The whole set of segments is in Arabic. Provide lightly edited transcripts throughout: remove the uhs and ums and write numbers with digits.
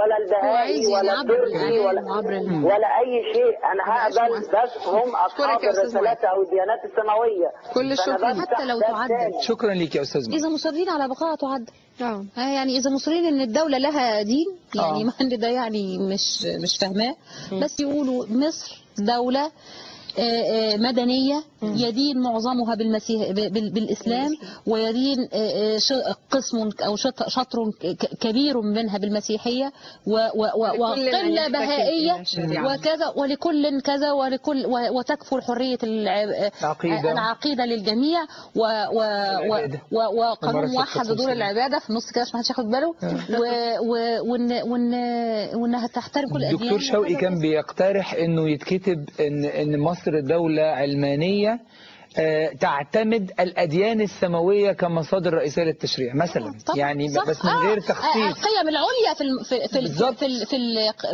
ولا البهائي ولا التركي ولا اي شيء. انا هقبل بس هم اصحاب الرسالات او الديانات السماويه. كل الشكر حتى لو تعدل. شكرا ليك يا استاذ. اذا مصرين على بقائها تعدل. يعني اذا مصرين ان الدوله لها دين، يعني ما ده يعني مش فاهماه، بس يقولوا مصر دوله مدنية يدين معظمها بالإسلام، ويدين قسم أو شطر كبير منها بالمسيحية، وقلة بهائية وكذا، ولكل كذا، وتكفل حرية العقيدة للجميع، وقانون موحد لدور العبادة في النص كده عشان ما حدش ياخد باله، وانها تحترم كل الأديان. الدكتور شوقي كان بيقترح انه يتكتب ان مصر دولة علمانية تعتمد الأديان السماوية كمصادر رئيسية للتشريع مثلا. يعني بس من غير تخصيص. القيم العليا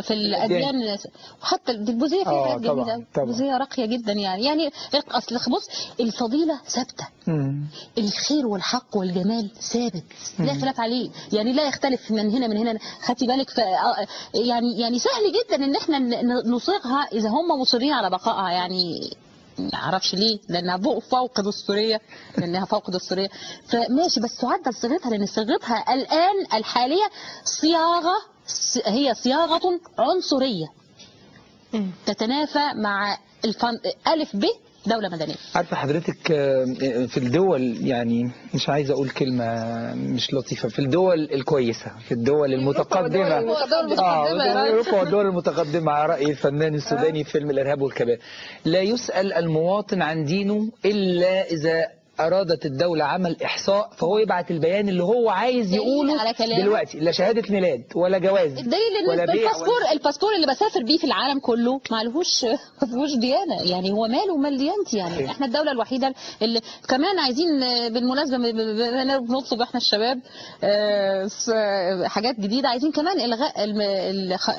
في الأديان، وحتى البوذية فيها حاجات جميلة، البوذية راقية جدا. يعني اصل بص، الفضيلة ثابتة، الخير والحق والجمال ثابت لا خلاف عليه، يعني لا يختلف من هنا خدتي بالك. يعني سهل جدا ان احنا نصيغها اذا هم مصرين على بقائها. يعني ما اعرفش ليه، لانها فوق دستوريه، فماشي، بس تعدل صيغتها، لان صيغتها الان الحاليه هي صياغه عنصريه تتنافى مع الف ب دولة مدنية. عارفة حضرتك في الدول، يعني مش عايز أقول كلمة مش لطيفة، في الدول الكويسة، في الدول المتقدمة، أوروبا والدول المتقدمة، على رأي الفنان السوداني في فيلم الإرهاب والكباب، لا يسأل المواطن عن دينه إلا إذا أرادت الدولة عمل إحصاء، فهو يبعت البيان اللي هو عايز يقوله دلوقتي، لا شهادة ميلاد ولا جواز. الدليل ان الباسبور اللي بسافر بيه في العالم كله ما لهوش ديانة، يعني هو ماله ومال ديانتي. يعني احنا الدولة الوحيدة اللي كمان عايزين بالمناسبة بنطلب احنا الشباب حاجات جديدة، عايزين كمان الغاء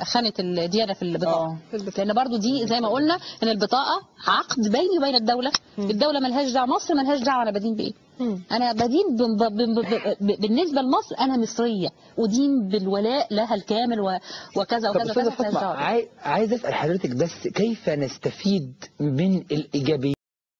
خانة الديانة في البطاقة، لان برضو دي زي ما قلنا ان البطاقة عقد بيني وبين الدولة. الدولة ملهاش دعوة، مصر ملهاش دعوة انا بدين بايه. انا بدين بالنسبه لمصر انا مصريه، ودين بالولاء لها الكامل وكذا وكذا. عايز اسال حضرتك بس كيف نستفيد من الايجابيات